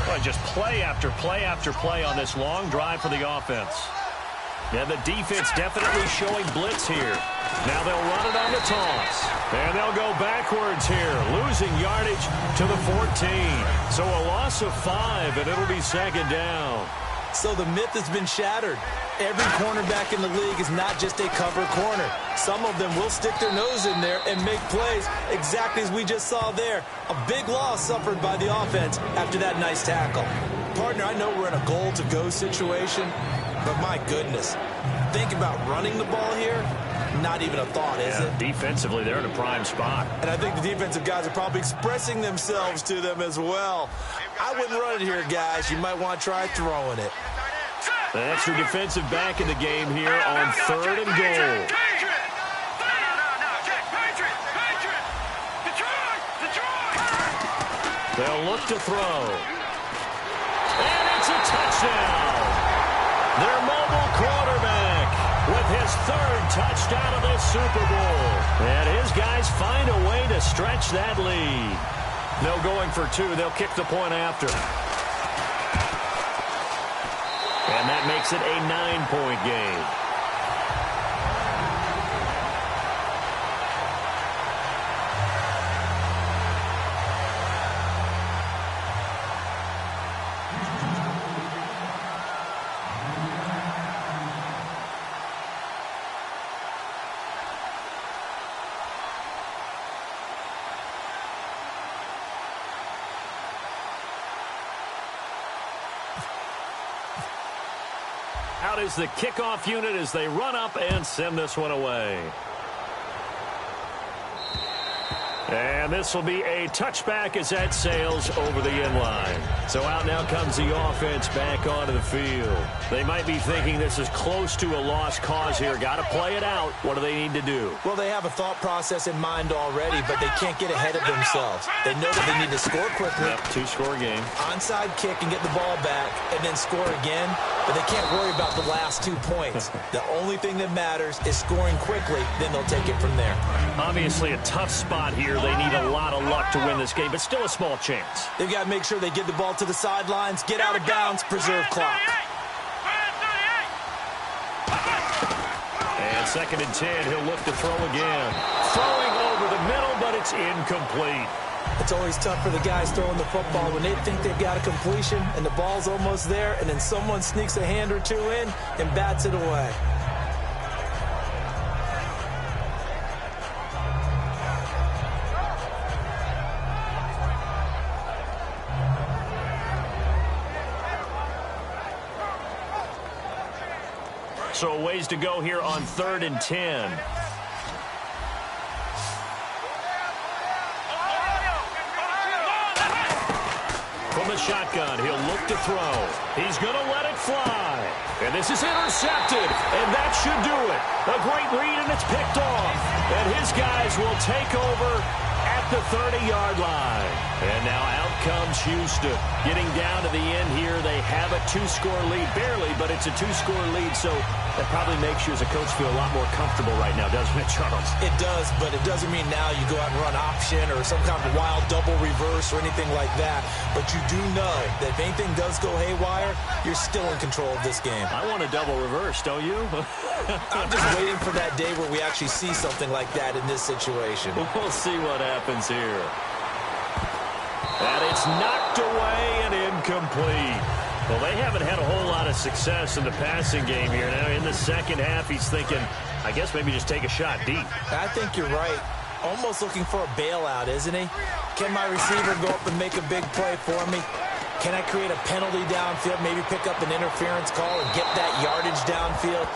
Well, just play after play after play on this long drive for the offense. And the defense definitely showing blitz here. Now they'll run it on the toss. And they'll go backwards here, losing yardage to the 14. So a loss of 5, and it'll be 2nd down. So the myth has been shattered. Every cornerback in the league is not just a cover corner. Some of them will stick their nose in there and make plays exactly as we just saw there. A big loss suffered by the offense after that nice tackle. Partner, I know we're in a goal-to-go situation, but my goodness, think about running the ball here. Not even a thought, is it? Defensively, they're in a prime spot. And I think the defensive guys are probably expressing themselves to them as well. I wouldn't run it here, guys. You might want to try throwing it. The extra defensive back in the game here on 3rd and goal. They'll look to throw. And it's a touchdown. Their mobile quarterback with his 3rd touchdown of this Super Bowl. And his guys find a way to stretch that lead. No going for 2. They'll kick the point after. And that makes it a 9-point game. Out is the kickoff unit as they run up and send this one away. And this will be a touchback as that sails over the end line. So out now comes the offense back onto the field. They might be thinking this is close to a lost cause here. Got to play it out. What do they need to do? Well, they have a thought process in mind already, but they can't get ahead of themselves. They know that they need to score quickly. Yep, 2-score game. Onside kick and get the ball back and then score again. But they can't worry about the last 2 points. The only thing that matters is scoring quickly. Then they'll take it from there. Obviously a tough spot here. They need a lot of luck to win this game, but still a small chance. They've got to make sure they get the ball to the sidelines, get out of bounds, preserve clock. And 2nd and 10, he'll look to throw again. Throwing over the middle, but it's incomplete. It's always tough for the guys throwing the football when they think they've got a completion and the ball's almost there, and then someone sneaks a hand or 2 in and bats it away. So a ways to go here on 3rd and 10. From the shotgun, he'll look to throw. He's going to let it fly. And this is intercepted, and that should do it. A great read, and it's picked off. And his guys will take over at the 30-yard line. And now out comes Houston. Getting down to the end here, they have a 2-score lead. Barely, but it's a 2-score lead, so that probably makes you as a coach feel a lot more comfortable right now, doesn't it, Charles? It does, but it doesn't mean now you go out and run option or some kind of wild double reverse or anything like that. But you do know that if anything does go haywire, you're still in control of this game. I want a double reverse, don't you? I'm just waiting for that day where we actually see something like that in this situation. We'll see what happens here. And it's knocked away and incomplete. Well, they haven't had a whole lot of success in the passing game here. Now, in the second half, he's thinking, I guess maybe just take a shot deep. I think you're right. almost looking for a bailout, isn't he? Can my receiver go up and make a big play for me? Can I create a penalty downfield, maybe pick up an interference call and get that yardage downfield?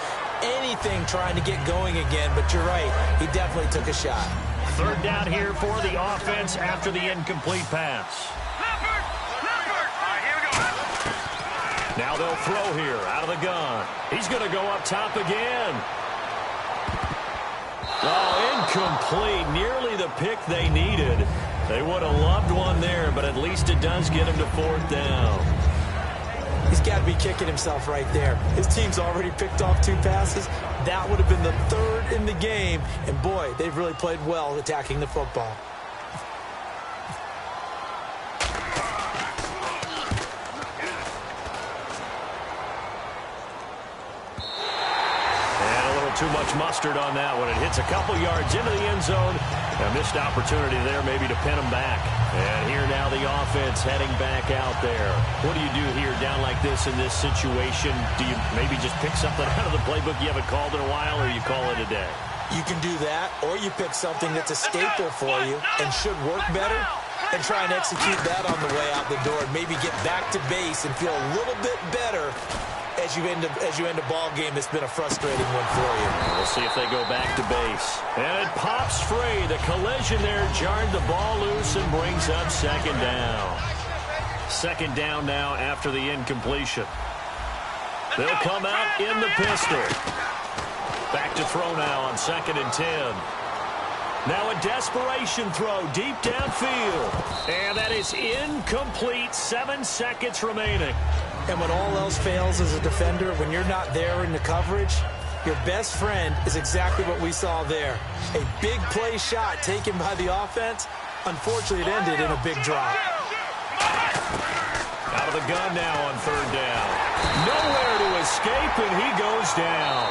Anything trying to get going again, but you're right. He definitely took a shot. Third down here for the offense after the incomplete pass. Now they'll throw here out of the gun. He's going to go up top again. Oh, incomplete. Nearly the pick they needed. They would have loved one there, but at least it does get him to fourth down. He's got to be kicking himself right there. His team's already picked off 2 passes. That would have been the 3rd in the game. And, boy, they've really played well attacking the football. Too much mustard on that one. It hits a couple yards into the end zone. A missed opportunity there maybe to pin them back. And here now the offense heading back out there. What do you do here down like this in this situation? Do you maybe just pick something out of the playbook you haven't called in a while, or you call it a day? You can do that, or you pick something that's a staple for you and should work better and try and execute that on the way out the door and maybe get back to base and feel a little bit better as you end a ball game that's been a frustrating one for you. We'll see if they go back to base. And it pops free. The collision there jarred the ball loose and brings up second down. Second down now after the incompletion. They'll come out in the pistol. Back to throw now on 2nd and 10. Now a desperation throw deep downfield. And that is incomplete. 7 seconds remaining. And when all else fails as a defender, when you're not there in the coverage, your best friend is exactly what we saw there. A big play shot taken by the offense. Unfortunately, it ended in a big drop. Out of the gun now on 3rd down. Nowhere to escape, and he goes down.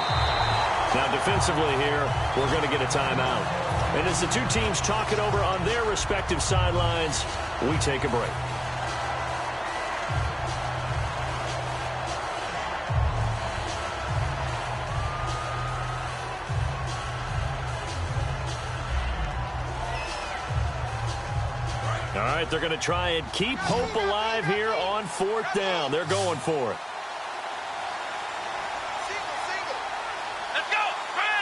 Now defensively here, we're going to get a timeout. And as the two teams talk it over on their respective sidelines, we take a break. All right, they're going to try and keep hope alive here on 4th down. They're going for it. Let's go. Try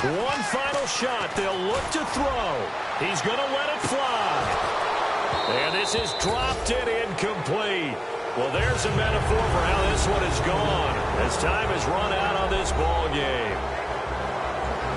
38. One final shot. They'll look to throw. He's going to let it fly. And this is dropped and incomplete. Well, there's a metaphor for how this one is gone as time has run out on this ball game.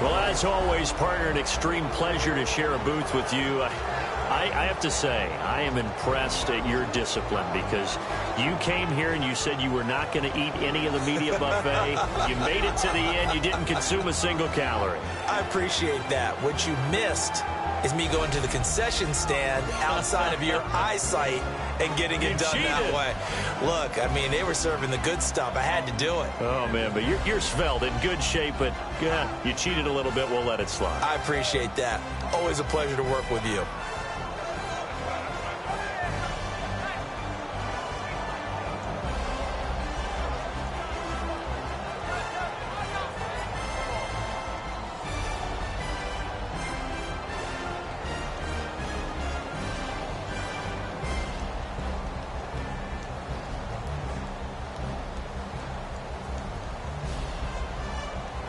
Well, as always, partner, an extreme pleasure to share a booth with you. I have to say, I am impressed at your discipline because you came here and you said you were not going to eat any of the media buffet. You made it to the end. You didn't consume a single calorie. I appreciate that. What you missed is me going to the concession stand outside of your eyesight and getting it done that way. Look, I mean, they were serving the good stuff. I had to do it. Oh, man, but you're svelte, in good shape, but yeah, you cheated a little bit. We'll let it slide. I appreciate that. Always a pleasure to work with you.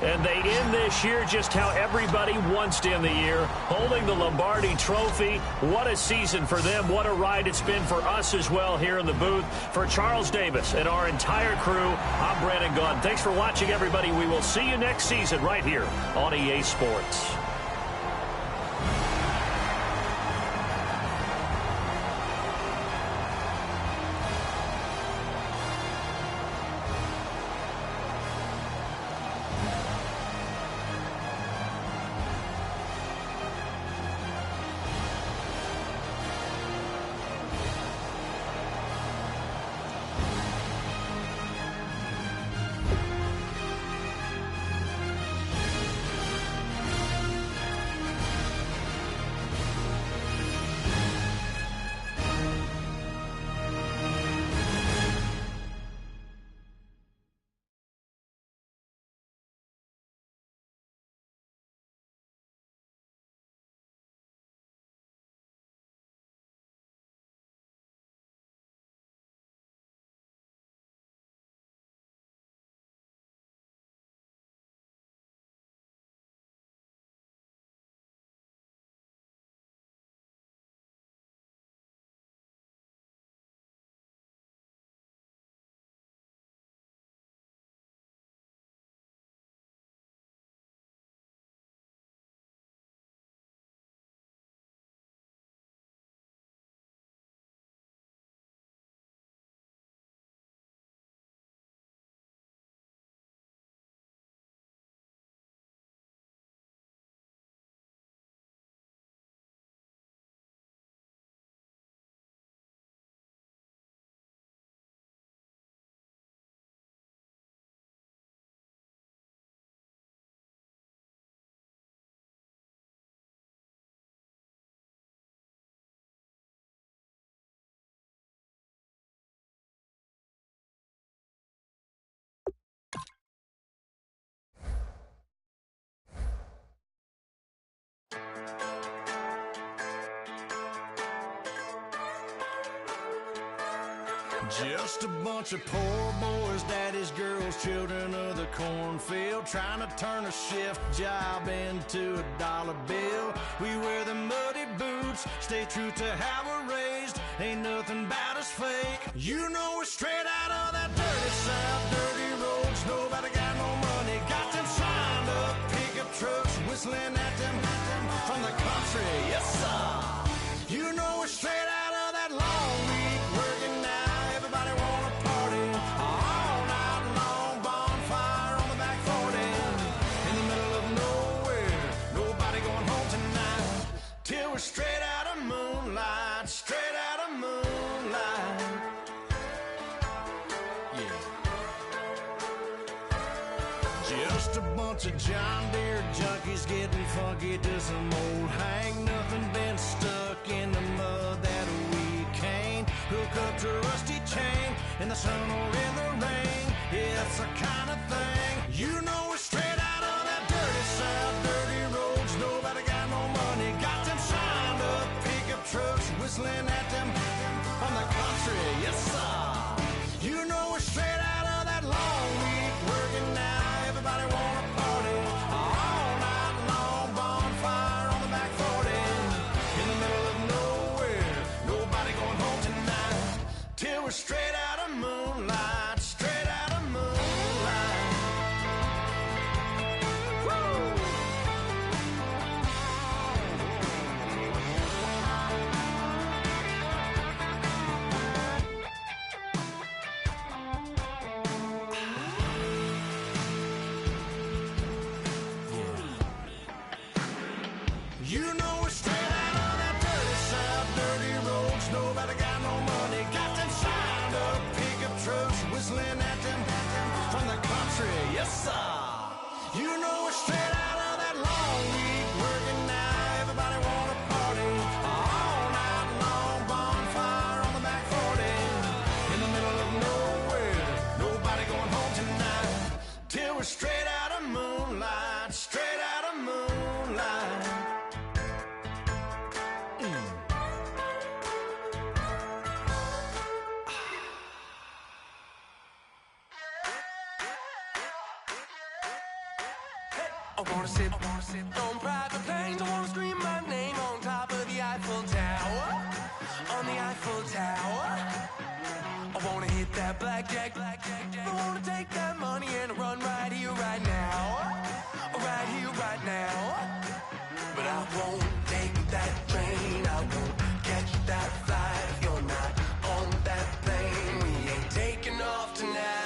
And they end this year just how everybody wants to end the year, holding the Lombardi Trophy. What a season for them. What a ride it's been for us as well here in the booth. For Charles Davis and our entire crew, I'm Brandon Gaudin. Thanks for watching, everybody. We will see you next season right here on EA Sports. Just a bunch of poor boys, daddies, girls, children of the cornfield, trying to turn a shift job into a dollar bill. We wear the muddy boots, stay true to how we're raised. Ain't nothing about us fake. You know we're straight out of that dirty South, dirty roads. Nobody got no money, got them signed up pickup trucks, whistling at them from the country. Yes, sir. You know we're straight out of that long week working now. Everybody wanna party all night long, bonfire on the back 40 in the middle of nowhere. Nobody going home tonight till we're straight out of moonlight, straight out of moonlight. Yeah. Just a bunch of John Deere junkies getting funky to some old hang. Nothing been stuck in the mud that we can't hook up to a rusty chain in the sun or in the rain. Yeah, that's the kind of thing. You know we're straight out of that dirty South, dirty roads. Nobody got no money, got them signed up pickup trucks, whistling at them from the country. Yes, sir. You know we're straight out of that long week working now. Everybody wanna party all night long, bonfire on the back 40 in the middle of nowhere. Nobody going home tonight till we're straight out of moonlight, straight out of moonlight. Woo! You know we're straight out of that dirty South, dirty roads. Nobody got no money, got them signed up pickup trucks, whistling at them from the country. Yes, sir. You know we're straight out of that long week working now. Everybody wanna party all night long, bonfire on the back 40 in the middle of nowhere. Nobody going home tonight till we're straight out of moonlight, straight out of moonlight. I wanna sit on private planes. I wanna scream my name on top of the Eiffel Tower, on the Eiffel Tower. I wanna hit that blackjack. I wanna take that money and run right here, right now, right here, right now. But I won't take that train. I won't catch that flight if you're not on that plane. We ain't taking off tonight.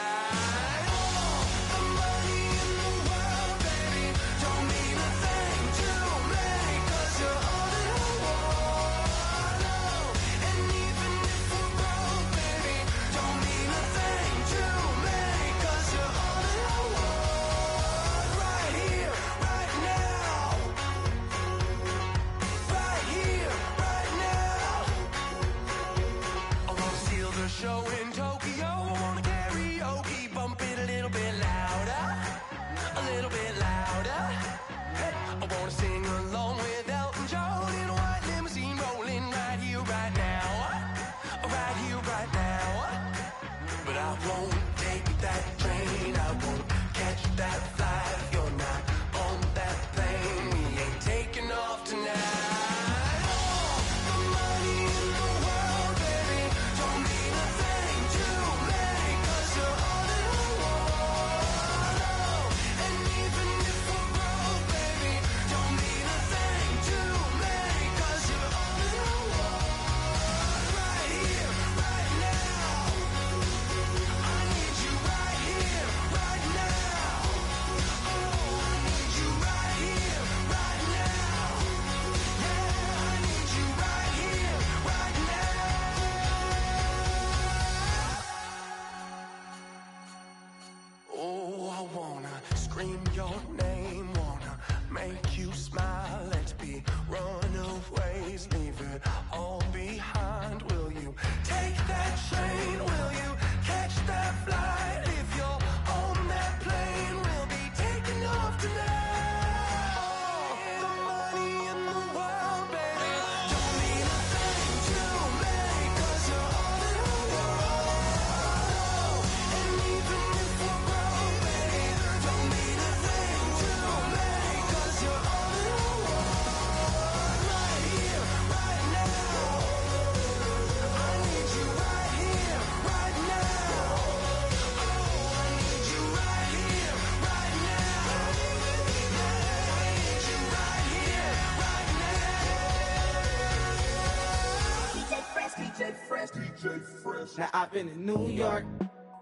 Now I've been in New York,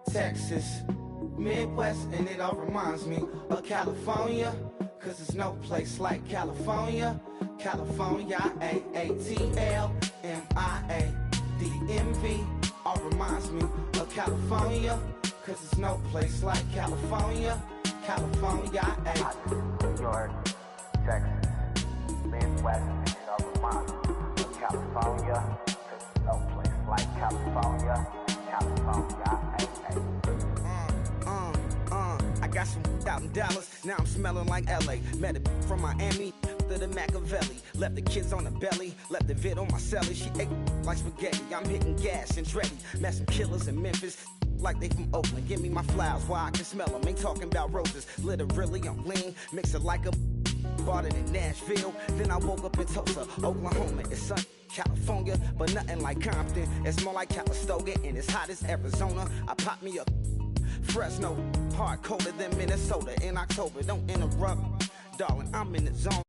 Texas, Midwest, and it all reminds me of California, cause there's no place like California. California, A-A-T-L-M-I-A-D-M-V, all reminds me of California, cause there's no place like California. California, New York, Texas, Midwest, and it all reminds me of California, cause there's no place like California. California, I got some out in Dallas, now I'm smelling like LA. Met a from Miami to the Machiavelli. Left the kids on the belly, left the vid on my celly. She ate like spaghetti, I'm hitting gas and Dreddy. Met some killers in Memphis, like they from Oakland. Give me my flowers while I can smell them. Ain't talking about roses, literally I'm lean. Mix it like a bought it in Nashville. Then I woke up in Tulsa, Oklahoma. It's sun, California, but nothing like Compton. It's more like Calistoga, and it's hot as Arizona. I pop me up Fresno, hard colder than Minnesota in October. Don't interrupt, darling, I'm in the zone.